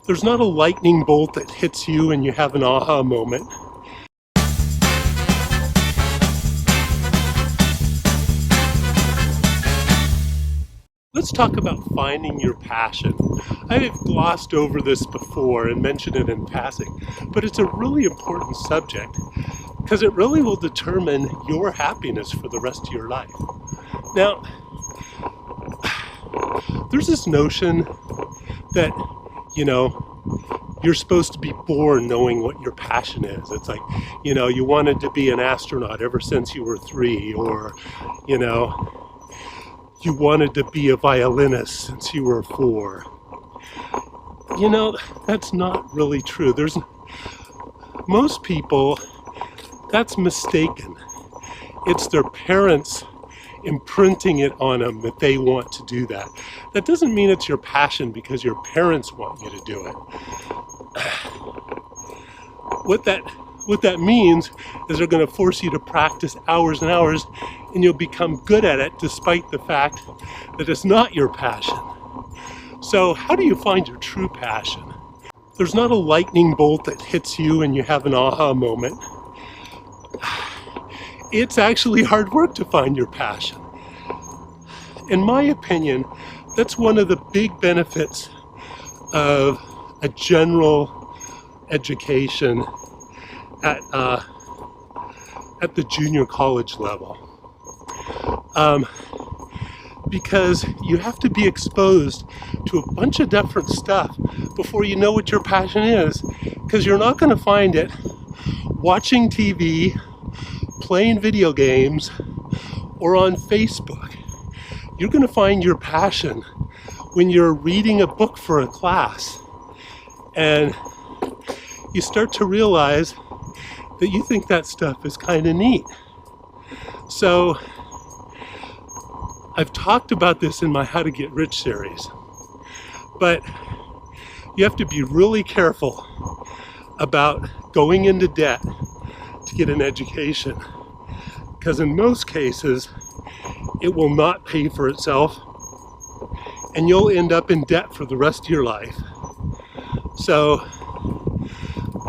There's not a lightning bolt that hits you and you have an aha moment. Let's talk about finding your passion. I have glossed over this before and mentioned it in passing, but it's a really important subject because it really will determine your happiness for the rest of your life. Now, there's this notion that, you're supposed to be born knowing what your passion is. It's like, you wanted to be an astronaut ever since you were 3, or, you wanted to be a violinist since you were 4. That's not really true. Most people, that's mistaken. It's their parents imprinting it on them that they want to do that. That doesn't mean it's your passion because your parents want you to do it. What that means is they're going to force you to practice hours and hours, and you'll become good at it despite the fact that it's not your passion. So how do you find your true passion? There's not a lightning bolt that hits you and you have an aha moment. It's actually hard work to find your passion. In my opinion, that's one of the big benefits of a general education at the junior college level. Because you have to be exposed to a bunch of different stuff before you know what your passion is, because you're not going to find it watching TV, playing video games, or on Facebook. You're going to find your passion when you're reading a book for a class and you start to realize that you think that stuff is kind of neat. So I've talked about this in my How to Get Rich series, but you have to be really careful about going into debt to get an education, because in most cases it will not pay for itself and you'll end up in debt for the rest of your life. So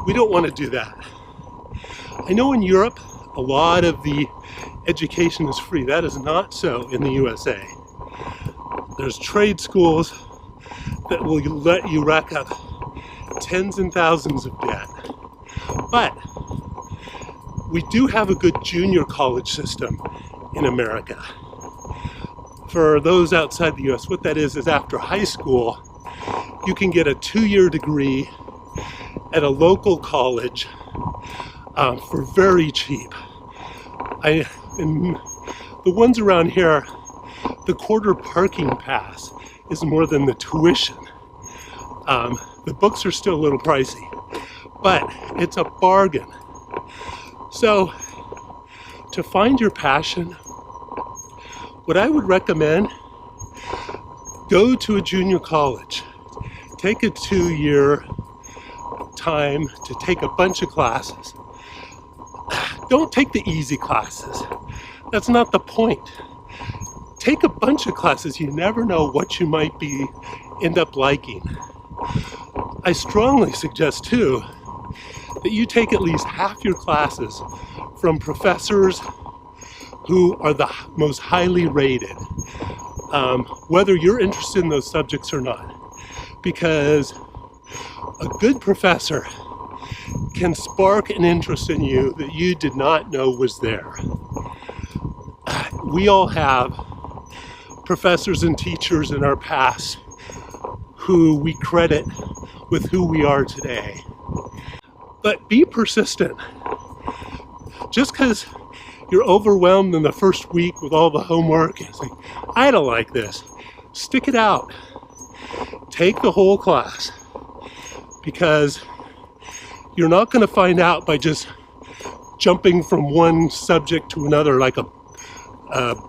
we don't want to do that. I know in Europe a lot of the education is free. That is not so in the USA. There's trade schools that will let you rack up tens and thousands of debt. But we do have a good junior college system in America. For those outside the US, what that is after high school, you can get a 2-year degree at a local college for very cheap. In the ones around here, the quarter parking pass is more than the tuition. The books are still a little pricey, but it's a bargain. So to find your passion, what I would recommend, go to a junior college. Take a 2-year time to take a bunch of classes. Don't take the easy classes. That's not the point. Take a bunch of classes. You never know what you might end up liking. I strongly suggest too that you take at least half your classes from professors who are the most highly rated, whether you're interested in those subjects or not. Because a good professor can spark an interest in you that you did not know was there. We all have professors and teachers in our past who we credit with who we are today. But be persistent. Just because you're overwhelmed in the first week with all the homework, it's like, I don't like this. Stick it out. Take the whole class, because you're not going to find out by just jumping from one subject to another like a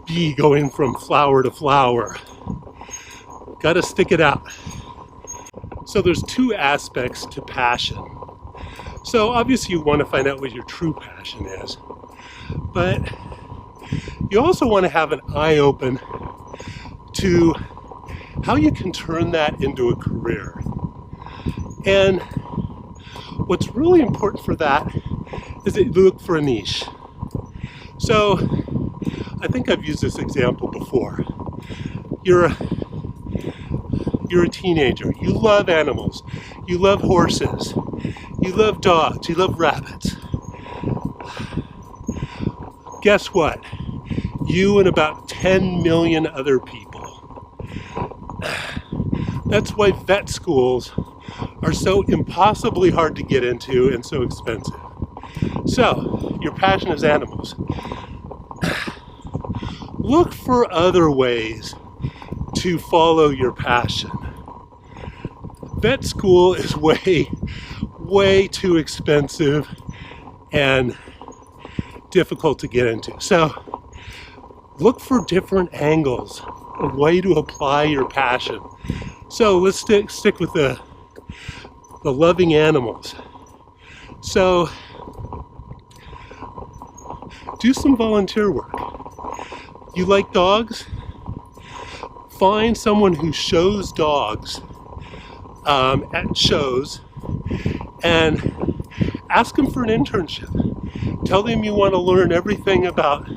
bee going from flower to flower. Got to stick it out. So there's 2 aspects to passion. So obviously you want to find out what your true passion is, but you also want to have an eye open to how you can turn that into a career. And what's really important for that is that you look for a niche. So I think I've used this example before. You're a teenager. You love animals. You love horses. You love dogs. You love rabbits. Guess what? You and about 10 million other people. That's why vet schools are so impossibly hard to get into and so expensive. So, your passion is animals. Look for other ways to follow your passion. Vet school is way too expensive and difficult to get into. So look for different angles, a way to apply your passion. So let's stick with the loving animals. So do some volunteer work. You like dogs? Find someone who shows dogs at shows and ask them for an internship. Tell them you want to learn everything about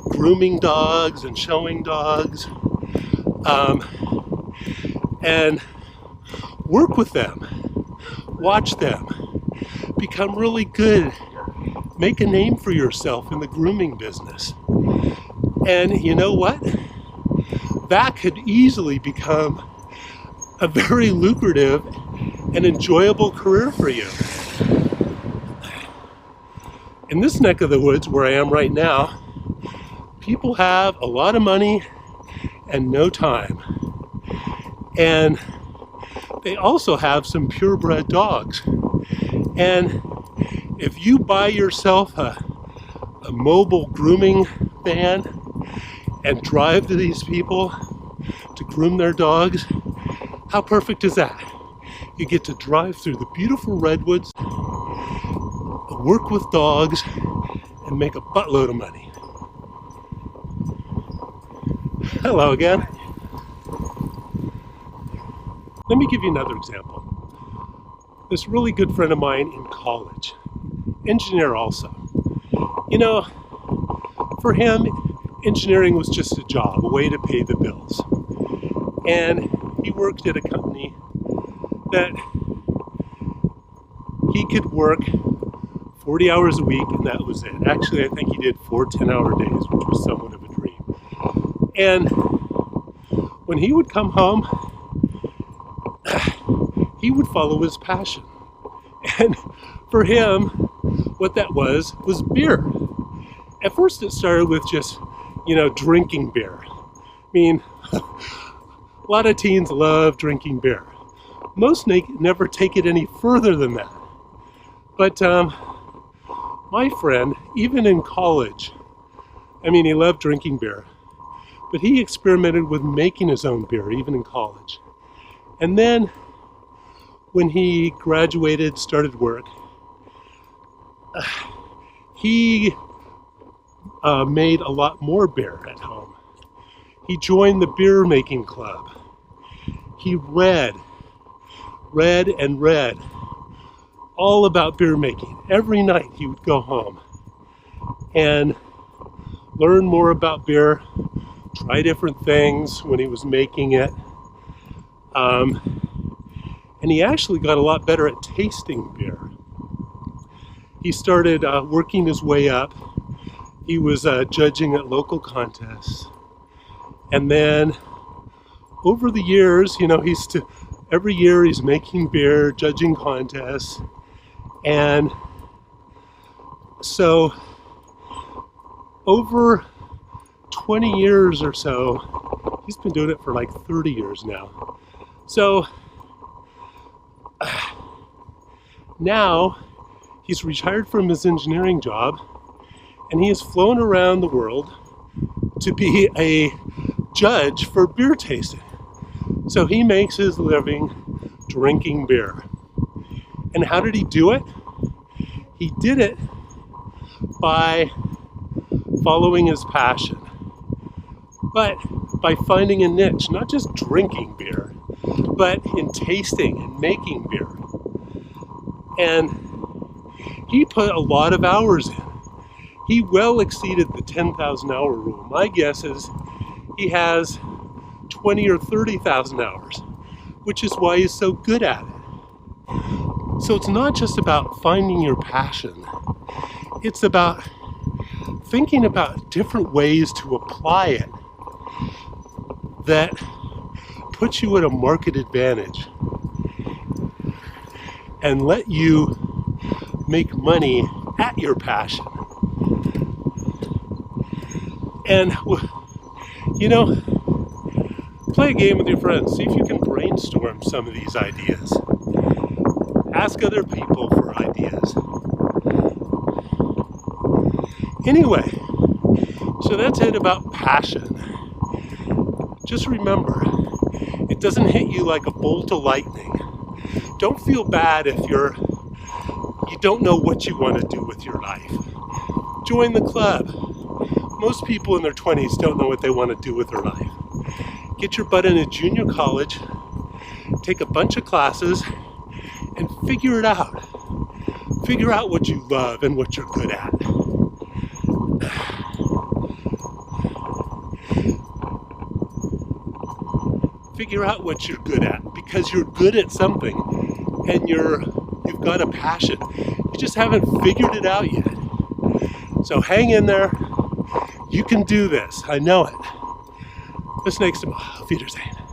grooming dogs and showing dogs, and work with them, watch them, become really good, make a name for yourself in the grooming business. And you know what? That could easily become a very lucrative and enjoyable career for you. In this neck of the woods where I am right now, people have a lot of money and no time. And they also have some purebred dogs. And if you buy yourself a mobile grooming van and drive to these people to groom their dogs, how perfect is that? You get to drive through the beautiful redwoods, work with dogs, and make a buttload of money. Hello again. Let me give you another example. This really good friend of mine in college, engineer also. You know, for him, engineering was just a job, a way to pay the bills. And he worked at a company that he could work 40 hours a week, and that was it. Actually, I think he did 4 10-hour days, which was somewhat of a dream. And when he would come home, he would follow his passion. And for him, what that was beer. At first it started with just, drinking beer. I mean, a lot of teens love drinking beer. Most never take it any further than that. But my friend, even in college, he loved drinking beer, but he experimented with making his own beer, even in college. And then when he graduated, started work, he made a lot more beer at home. He joined the beer making club. He read all about beer making. Every night he would go home and learn more about beer, try different things when he was making it. And he actually got a lot better at tasting beer. He started working his way up. He was judging at local contests. And then over the years, every year he's making beer, judging contests. And so over 20 years or so, he's been doing it for like 30 years now. So now he's retired from his engineering job, and he has flown around the world to be a judge for beer tasting. So he makes his living drinking beer. And how did he do it? He did it by following his passion, but by finding a niche, not just drinking beer, but in tasting and making beer. And he put a lot of hours in. He well exceeded the 10,000 hour rule. My guess is he has 20 or 30,000 hours, which is why he's so good at it. So it's not just about finding your passion. It's about thinking about different ways to apply it that puts you at a market advantage and let you make money at your passion. And, you know, play a game with your friends. See if you can brainstorm some of these ideas. Ask other people for ideas. Anyway, so that's it about passion. Just remember, it doesn't hit you like a bolt of lightning. Don't feel bad if you don't know what you want to do with your life. Join the club. Most people in their 20s don't know what they want to do with their life. Get your butt in a junior college, take a bunch of classes, and figure it out. Figure out what you love and what you're good at. Figure out what you're good at, because you're good at something and you've got a passion. You just haven't figured it out yet. So hang in there. You can do this. I know it. Bis nächste Mal. Auf Wiedersehen.